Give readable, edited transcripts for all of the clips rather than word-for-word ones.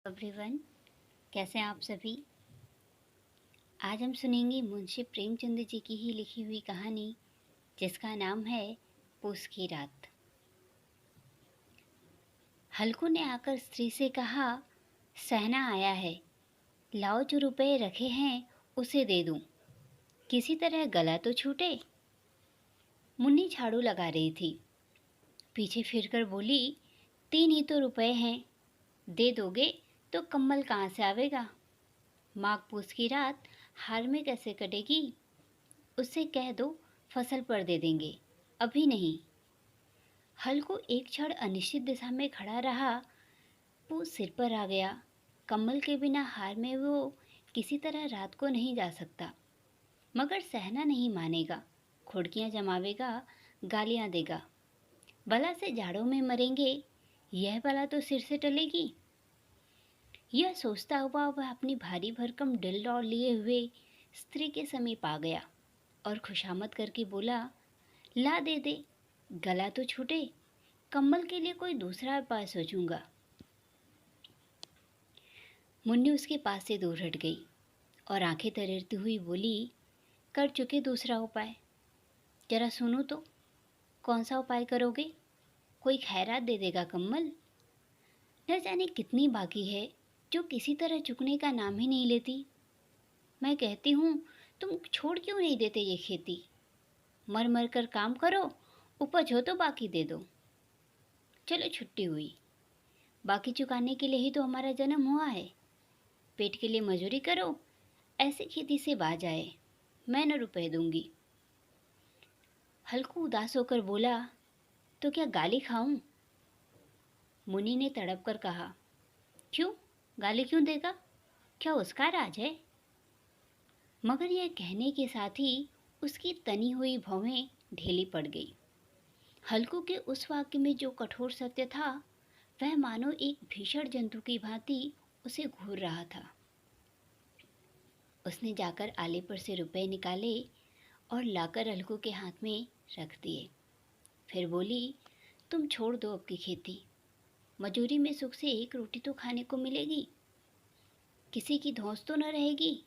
Everyone, कैसे हैं आप सभी। आज हम सुनेंगे मुंशी प्रेमचंद जी की ही लिखी हुई कहानी जिसका नाम है पूस की रात। हल्कू ने आकर स्त्री से कहा, सहना आया है, लाओ जो रुपए रखे हैं उसे दे दूं, किसी तरह गला तो छूटे। मुन्नी झाड़ू लगा रही थी, पीछे फिरकर बोली, 3 ही तो रुपए हैं, दे दोगे तो कम्बल कहाँ से आवेगा। माघ पूस की रात हार में कैसे कटेगी। उससे कह दो फसल पर दे देंगे, अभी नहीं। हल्कू एक क्षण अनिश्चित दिशा में खड़ा रहा। पूस सिर पर आ गया। कम्बल के बिना हार में वो किसी तरह रात को नहीं जा सकता। मगर सहना नहीं मानेगा, खुड़कियां जमावेगा, गालियां देगा। भला से जाड़ों में मरेंगे, यह भला तो सिर से टलेगी। यह सोचता हुआ वह अपनी भारी भरकम डिलडौल लिए हुए स्त्री के समीप आ गया और खुशामद करके बोला, ला दे दे, गला तो छूटे, कम्बल के लिए कोई दूसरा उपाय सोचूंगा। मुन्नी उसके पास से दूर हट गई और आंखें तरेरती हुई बोली, कर चुके दूसरा उपाय, जरा सुनो तो, कौन सा उपाय करोगे। कोई खैरात दे देगा कम्बल। न जाने कितनी बाकी है जो किसी तरह चुकने का नाम ही नहीं लेती। मैं कहती हूँ, तुम छोड़ क्यों नहीं देते ये खेती। मर मर कर काम करो, उपज हो तो बाकी दे दो। चलो छुट्टी हुई, बाकी चुकाने के लिए ही तो हमारा जन्म हुआ है। पेट के लिए मजूरी करो, ऐसे खेती से बाज आए, मैं न रुपए दूंगी। हल्कू उदास होकर बोला, तो क्या गाली खाऊं। मुनि ने तड़प कर कहा, क्यों, गाली क्यों देगा, क्या उसका राज है। मगर यह कहने के साथ ही उसकी तनी हुई भौहें ढीली पड़ गई। हल्कू के उस वाक्य में जो कठोर सत्य था, वह मानो एक भीषण जंतु की भांति उसे घूर रहा था। उसने जाकर आले पर से रुपए निकाले और लाकर हल्कू के हाथ में रख दिए। फिर बोली, तुम छोड़ दो अब की खेती, मजूरी में सुख से एक रोटी तो खाने को मिलेगी, किसी की धौंस तो न रहेगी।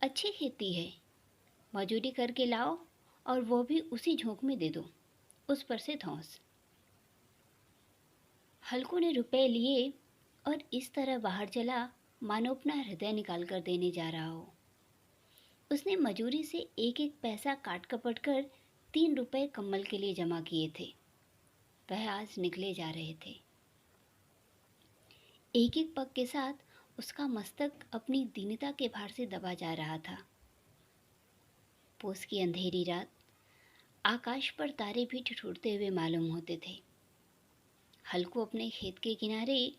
अच्छी खेती है, मजूरी करके लाओ और वो भी उसी झोंक में दे दो, उस पर से धौंस। हल्कू ने रुपए लिए और इस तरह बाहर चला मानो अपना हृदय निकाल कर देने जा रहा हो। उसने मजूरी से एक एक पैसा काट कपट कर 3 रुपए कम्बल के लिए जमा किए थे। वह आज निकले जा रहे थे। एक एक पग के साथ उसका मस्तक अपनी दीनता के भार से दबा जा रहा था। पूस की अंधेरी रात, आकाश पर तारे भी ठिठुरते हुए मालूम होते थे। हल्कू अपने खेत के किनारे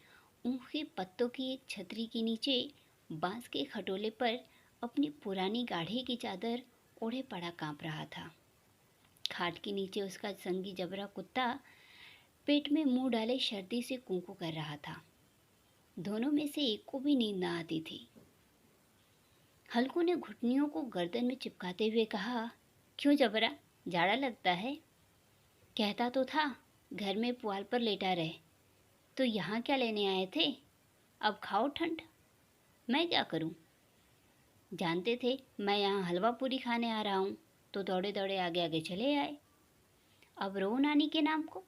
ऊख के पत्तों की एक छतरी के नीचे बांस के खटोले पर अपनी पुरानी गाढ़े की चादर ओढ़े पड़ा कांप रहा था। खाट के नीचे उसका संगी जबरा कुत्ता पेट में मुंह डाले शर्दी से कूकू कर रहा था। दोनों में से एक को भी नींद न आती थी। हल्कू ने घुटनियों को गर्दन में चिपकाते हुए कहा, क्यों जबरा, जाड़ा लगता है। कहता तो था घर में पुआल पर लेटा रहे, तो यहाँ क्या लेने आए थे। अब खाओ ठंड, मैं क्या करूं। जानते थे मैं यहाँ हलवा पूरी खाने आ रहा हूँ तो दौड़े दौड़े आगे आगे चले आए। अब रो नानी के नाम को।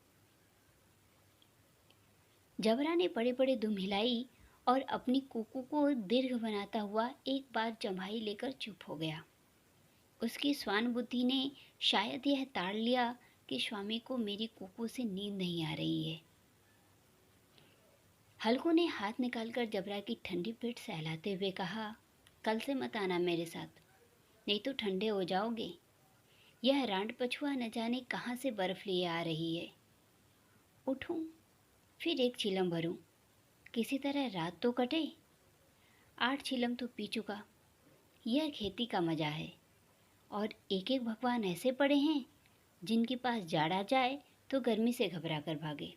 जबरा ने बड़े बड़े दुम हिलाई और अपनी कुकू को दीर्घ बनाता हुआ एक बार जम्हाई लेकर चुप हो गया। उसकी स्वान बुद्धि ने शायद यह ताड़ लिया कि स्वामी को मेरी कुकू से नींद नहीं आ रही है। हल्कू ने हाथ निकालकर जबरा की ठंडी पीठ सहलाते हुए कहा, कल से मत आना मेरे साथ, नहीं तो ठंडे हो जाओगे। यह रांड पछुआ न जाने कहाँ से बर्फ लिए आ रही है। उठूं, फिर एक चिलम भरूं, किसी तरह रात तो कटे। 8 चिलम तो पी चुका। यह खेती का मजा है। और एक एक भगवान ऐसे पड़े हैं जिनके पास जाड़ आ जाए तो गर्मी से घबरा कर भागे।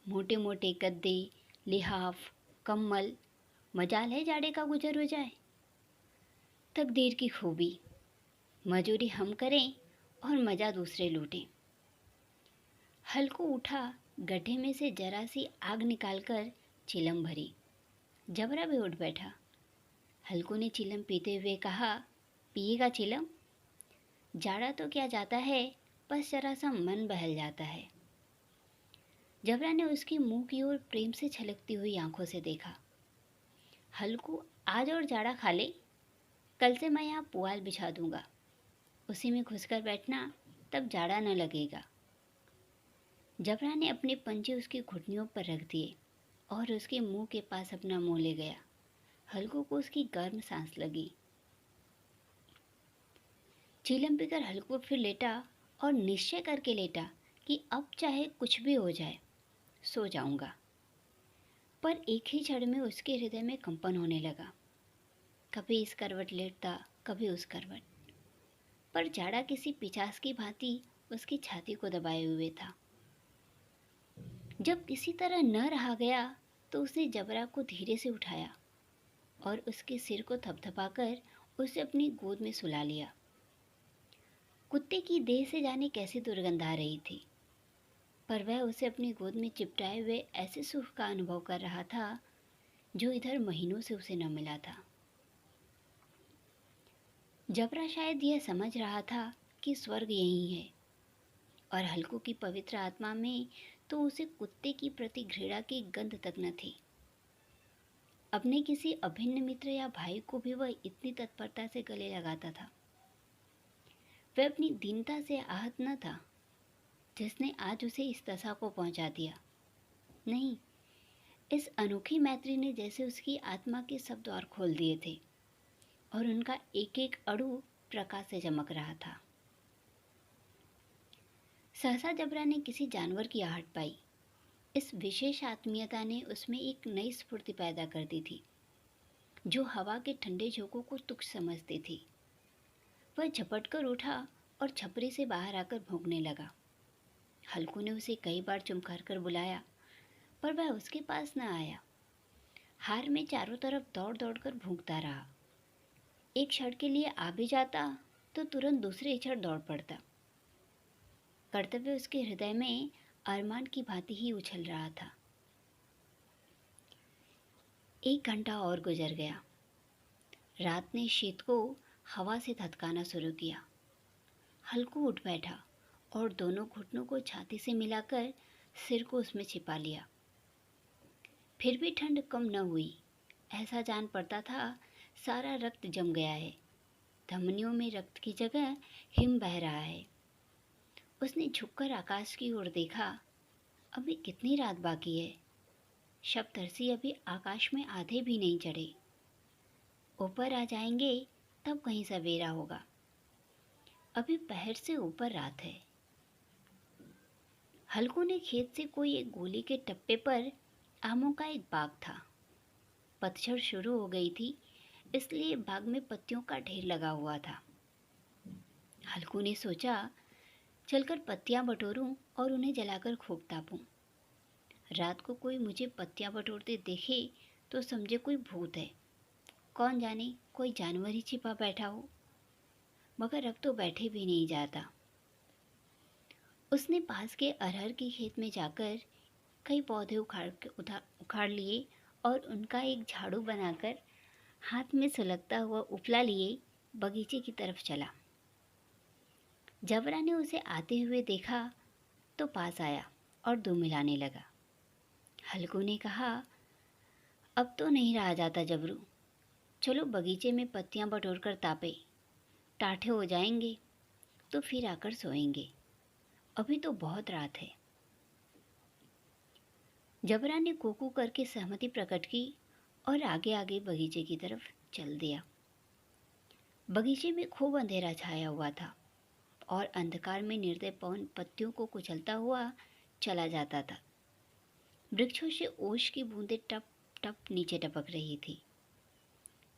मोटे मोटे गद्दे, लिहाफ, कम्बल, मजाल है जाड़े का गुजर हो जाए। तकदीर की खूबी, मजूरी हम करें और मज़ा दूसरे लूटें। हल्कू उठा, गड्ढे में से जरा सी आग निकालकर चिलम भरी। जबरा भी उठ बैठा। हल्कू ने चिलम पीते हुए कहा, पिएगा चिलम? जाड़ा तो क्या जाता है, बस जरा सा मन बहल जाता है। जबरा ने उसके मुंह की ओर प्रेम से छलकती हुई आंखों से देखा। हल्कू, आज और जाड़ा खा ले, कल से मैं यहाँ पुआल बिछा दूंगा, उसी में घुसकर बैठना, तब जाड़ा न लगेगा। जबरा ने अपने पंजे उसकी घुटनियों पर रख दिए और उसके मुंह के पास अपना मुंह ले गया। हल्कू को उसकी गर्म सांस लगी। चीलम पीकर हल्कू फिर लेटा और निश्चय करके लेटा कि अब चाहे कुछ भी हो जाए, सो जाऊंगा। पर एक ही क्षण में उसके हृदय में कंपन होने लगा। कभी इस करवट लेटता, कभी उस करवट, पर जाड़ा किसी पिचास की भांति उसकी छाती को दबाए हुए था। जब किसी तरह न रहा गया तो उसने जबरा को धीरे से उठाया और उसके सिर को थपथपाकर उसे अपनी गोद में सुला लिया। कुत्ते की देह से जाने कैसी दुर्गंध आ रही थी, पर वह उसे अपनी गोद में चिपटाए हुए ऐसे सुख का अनुभव कर रहा था जो इधर महीनों से उसे न मिला था। जबरा शायद यह समझ रहा था कि स्वर्ग यही है, और हल्कू की पवित्र आत्मा में तो उसे कुत्ते की प्रति घृणा की गंध तक न थी। अपने किसी अभिन्न मित्र या भाई को भी वह इतनी तत्परता से गले लगाता था। वह अपनी दीनता से आहत न था जिसने आज उसे इस दशा को पहुंचा दिया। नहीं, इस अनोखी मैत्री ने जैसे उसकी आत्मा के सब द्वार खोल दिए थे और उनका एक एक अणु प्रकाश से चमक रहा था। सहसा जबरा ने किसी जानवर की आहट पाई। इस विशेष आत्मीयता ने उसमें एक नई स्फूर्ति पैदा कर दी थी जो हवा के ठंडे झोंकों को तुच्छ समझती थी। वह झपट कर उठा और छपरी से बाहर आकर भौंकने लगा। हल्कू ने उसे कई बार चुमकार कर बुलाया, पर वह उसके पास न आया। हार में चारों तरफ दौड़ दौड़ कर भौंकता रहा। एक क्षण के लिए आ भी जाता तो तुरंत दूसरे क्षण दौड़ पड़ता। कर्तव्य उसके हृदय में अरमान की भांति ही उछल रहा था। 1 घंटा और गुजर गया। रात ने शीत को हवा से धधकाना शुरू किया। हल्कू उठ बैठा और दोनों घुटनों को छाती से मिलाकर सिर को उसमें छिपा लिया। फिर भी ठंड कम न हुई। ऐसा जान पड़ता था सारा रक्त जम गया है। धमनियों में रक्त की जगह हिम बह रहा है। उसने झुककर आकाश की ओर देखा। अभी कितनी रात बाकी है। सप्तर्षि अभी आकाश में आधे भी नहीं चढ़े। ऊपर आ जाएंगे तब कहीं सवेरा होगा। अभी पहर से ऊपर रात है। हल्कू ने खेत से कोई एक गोली के टप्पे पर आमों का एक बाग था। पतझड़ शुरू हो गई थी, इसलिए बाग में पत्तियों का ढेर लगा हुआ था। हल्कू ने सोचा, चलकर पत्तियां बटोरूं और उन्हें जलाकर खूब तापूं। रात को कोई मुझे पत्तियां बटोरते देखे तो समझे कोई भूत है। कौन जाने कोई जानवर ही छिपा बैठा हो। मगर अब तो बैठे भी नहीं जाता। उसने पास के अरहर के खेत में जाकर कई पौधे उखाड़ लिए और उनका एक झाड़ू बनाकर हाथ में सुलगता हुआ उपला लिए बगीचे की तरफ चला। जबरा ने उसे आते हुए देखा तो पास आया और दो मिलाने लगा। हल्कू ने कहा, अब तो नहीं रहा जाता जबरू, चलो बगीचे में पत्तियां बटोर कर तापे, टाठे हो जाएंगे तो फिर आकर सोएंगे, अभी तो बहुत रात है। जबरा ने कोकू करके सहमति प्रकट की और आगे आगे बगीचे की तरफ चल दिया। बगीचे में खूब अंधेरा छाया हुआ था और अंधकार में निर्दय पवन पत्तियों को कुचलता हुआ चला जाता था। वृक्षों से ओश की बूंदें टप टप नीचे टपक रही थी।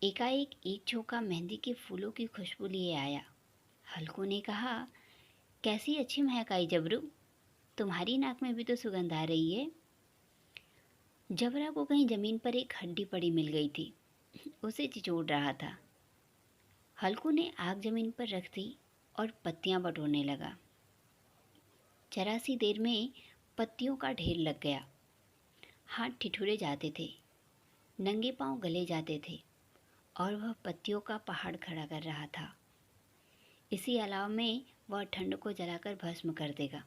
एकाएक एक झोंका मेहंदी के फूलों की खुशबू लिए आया। हल्कू ने कहा, कैसी अच्छी महक आई जबरू, तुम्हारी नाक में भी तो सुगंध आ रही है। जबरा को कहीं जमीन पर एक हड्डी पड़ी मिल गई थी, उसे चिचोड़ रहा था। हल्कू ने आग जमीन पर रख दी और पत्तियां बटोरने लगा। जरा सी देर में पत्तियों का ढेर लग गया। हाथ ठिठुरे जाते थे, नंगे पांव गले जाते थे और वह पत्तियों का पहाड़ खड़ा कर रहा था। इसी अलाव में वह ठंड को जलाकर भस्म कर देगा।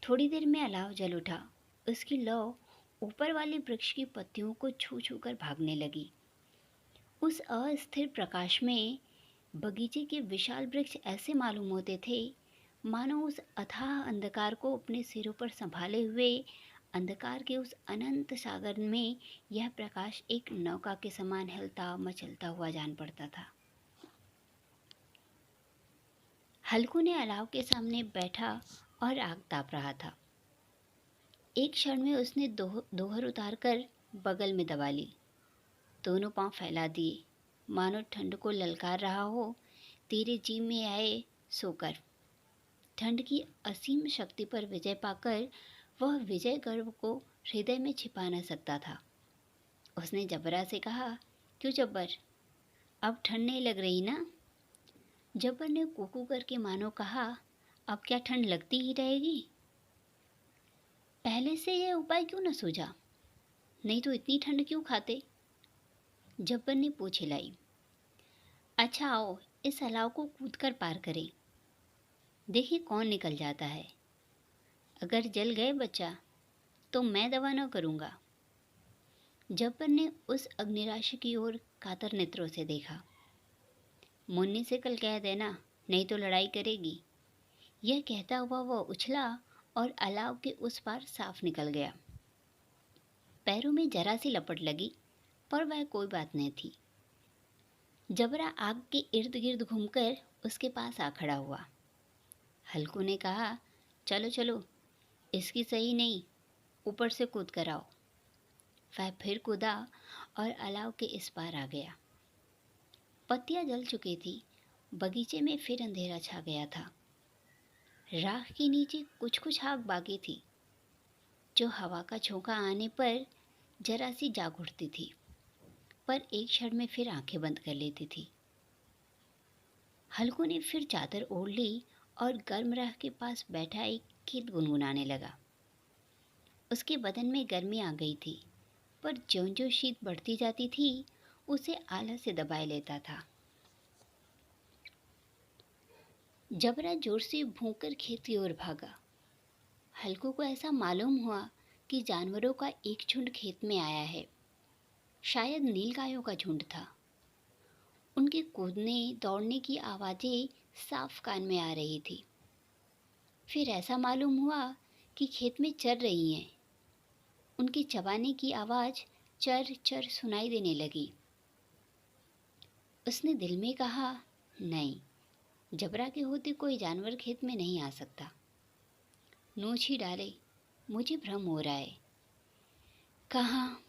थोड़ी देर में अलाव जल उठा। उसकी लौ ऊपर वाले वृक्ष की पत्तियों को छू छू कर भागने लगी। उस अस्थिर प्रकाश में बगीचे के विशाल वृक्ष ऐसे मालूम होते थे मानो उस अथाह अंधकार को अपने सिरों पर संभाले हुए अंधकार के उस अनंत सागर में यह प्रकाश एक नौका के समान हिलता मचलता हुआ जान पड़ता था। हल्कू ने अलाव के सामने बैठा और आग ताप रहा था। एक क्षण में उसने दोहर उतारकर बगल में दबा ली, दोनों पांव फैला दिए, मानो ठंड को ललकार रहा हो, तेरे जी में आए सोकर। ठंड की असीम शक्ति पर विजय पाकर वह विजय गर्व को हृदय में छिपा न सकता था। उसने जब्बरा से कहा, क्यों जब्बर, अब ठंड नहीं लग रही ना? जब्बर ने कूकू करके मानो कहा, अब क्या ठंड लगती ही रहेगी? पहले से यह उपाय क्यों न सूझा? नहीं तो इतनी ठंड क्यों खाते? जब्बर ने पूछ हिलाई। अच्छा आओ, इस अलाव को कूद कर पार करें, देखिए कौन निकल जाता है। अगर जल गए बच्चा तो मैं दवा न करूँगा। जब्बर ने उस अग्निराशि की ओर कातर नेत्रों से देखा। मुन्नी से कल कह देना, नहीं तो लड़ाई करेगी। यह कहता हुआ वह उछला और अलाव के उस पार साफ निकल गया। पैरों में जरा सी लपट लगी, पर वह कोई बात नहीं थी। जबरा आग के इर्द गिर्द घूमकर उसके पास आ खड़ा हुआ। हल्कू ने कहा, चलो चलो, इसकी सही नहीं, ऊपर से कूद कर आओ। वह फिर कूदा और अलाव के इस पार आ गया। पत्तियां जल चुकी थी, बगीचे में फिर अंधेरा छा गया था। राख के नीचे कुछ कुछ आग बाकी थी, जो हवा का झोंका आने पर जरा सी जाग उठती थी, पर एक क्षण में फिर आंखें बंद कर लेती थी। हल्कू ने फिर चादर ओढ़ ली और गर्म राख के पास बैठा एक गीत गुनगुनाने लगा। उसके बदन में गर्मी आ गई थी, पर ज्यों-ज्यों शीत बढ़ती जाती थी, उसे आलस से दबाए लेता था। जबरा जोर से भौंककर खेत की ओर भागा। हल्कू को ऐसा मालूम हुआ कि जानवरों का एक झुंड खेत में आया है। शायद नीलगायों का झुंड था। उनके कूदने दौड़ने की आवाज़ें साफ कान में आ रही थी। फिर ऐसा मालूम हुआ कि खेत में चर रही हैं। उनके चबाने की आवाज़ चर चर सुनाई देने लगी। उसने दिल में कहा, नहीं, जबरा के होते कोई जानवर खेत में नहीं आ सकता। नोच ही डाले, मुझे भ्रम हो रहा है। कहाँ,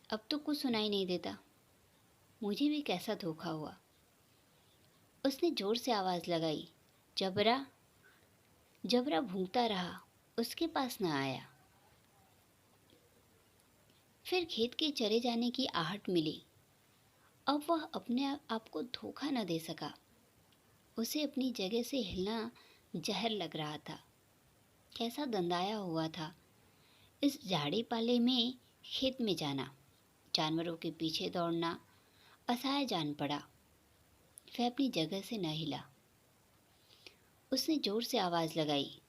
अब तो कुछ सुनाई नहीं देता। मुझे भी कैसा धोखा हुआ। उसने जोर से आवाज़ लगाई, जबरा। जबरा भूंकता रहा, उसके पास न आया। फिर खेत के चरे जाने की आहट मिली। अब वह अपने आप को धोखा न दे सका। उसे अपनी जगह से हिलना जहर लग रहा था। कैसा दंदाया हुआ था इस झाड़ी पाले में खेत में जाना, जानवरों के पीछे दौड़ना असहाय जान पड़ा। वह अपनी जगह से न हिला। उसने जोर से आवाज़ लगाई,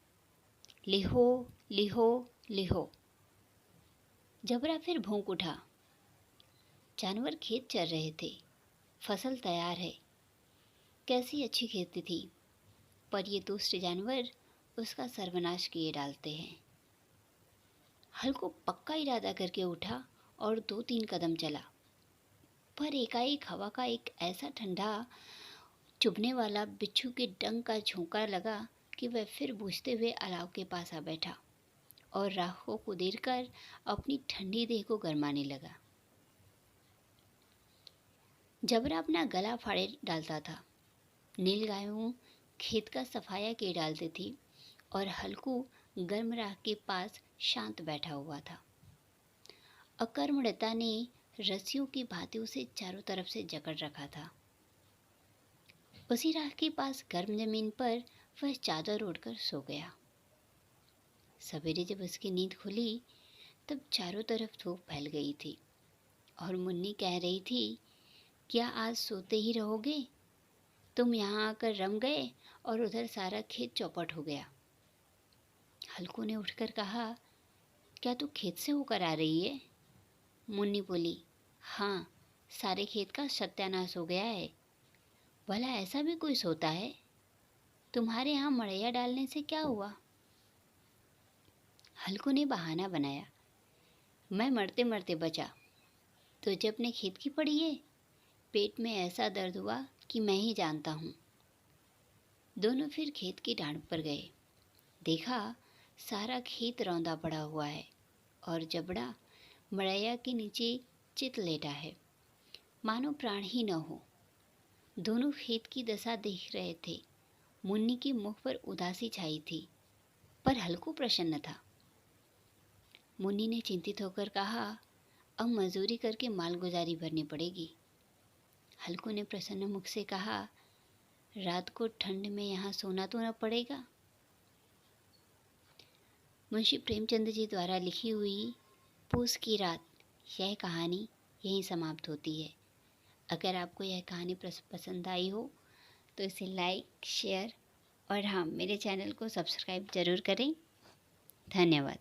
लिहो लिहो लिहो। जबरा फिर भौंक उठा। जानवर खेत चर रहे थे। फसल तैयार है। कैसी अच्छी खेती थी, पर ये दूसरे जानवर उसका सर्वनाश किए डालते हैं। हल्कू पक्का इरादा करके उठा और 2-3 कदम चला, पर एकाएक हवा का एक ऐसा ठंडा चुभने वाला बिच्छू के डंक का झोंका लगा कि वह फिर बूझते हुए अलाव के पास आ बैठा और राख को कुदेर कर अपनी ठंडी देह को गरमाने लगा। जबरा अपना गला फाड़े डालता था। नीलगायों खेत का सफाया किए डालती थी और हल्कू गर्म राख के पास शांत बैठा हुआ था। अकर्मण्यता ने रस्सियों की भांति उसे चारों तरफ से जकड़ रखा था। उसी राख के पास गर्म जमीन पर वह चादर ओढ़कर सो गया। सवेरे जब उसकी नींद खुली तब चारों तरफ धूप फैल गई थी और मुन्नी कह रही थी, क्या आज सोते ही रहोगे? तुम यहाँ आकर रम गए और उधर सारा खेत चौपट हो गया। हल्कू ने उठकर कहा, क्या तू खेत से होकर आ रही है? मुन्नी बोली, हाँ, सारे खेत का सत्यानाश हो गया है। भला ऐसा भी कोई सोता है? तुम्हारे यहाँ मड़ैया डालने से क्या हुआ? हल्कू ने बहाना बनाया, मैं मरते मरते बचा। तुझे अपने खेत की पड़ी है? पेट में ऐसा दर्द हुआ कि मैं ही जानता हूँ। दोनों फिर खेत की डांड पर गए। देखा, सारा खेत रौंदा पड़ा हुआ है और जबड़ा मड़ैया के नीचे चित लेटा है, मानो प्राण ही न हो। दोनों खेत की दशा देख रहे थे। मुन्नी के मुख पर उदासी छाई थी, पर हल्कू प्रसन्न था। मुन्नी ने चिंतित होकर कहा, अब मजदूरी करके मालगुजारी भरनी पड़ेगी। हल्कू ने प्रसन्न मुख से कहा, रात को ठंड में यहाँ सोना तो न पड़ेगा। मुंशी प्रेमचंद जी द्वारा लिखी हुई पूस की रात यह कहानी यहीं समाप्त होती है। अगर आपको यह कहानी पसंद आई हो तो इसे लाइक, शेयर और हाँ, मेरे चैनल को सब्सक्राइब ज़रूर करें। धन्यवाद।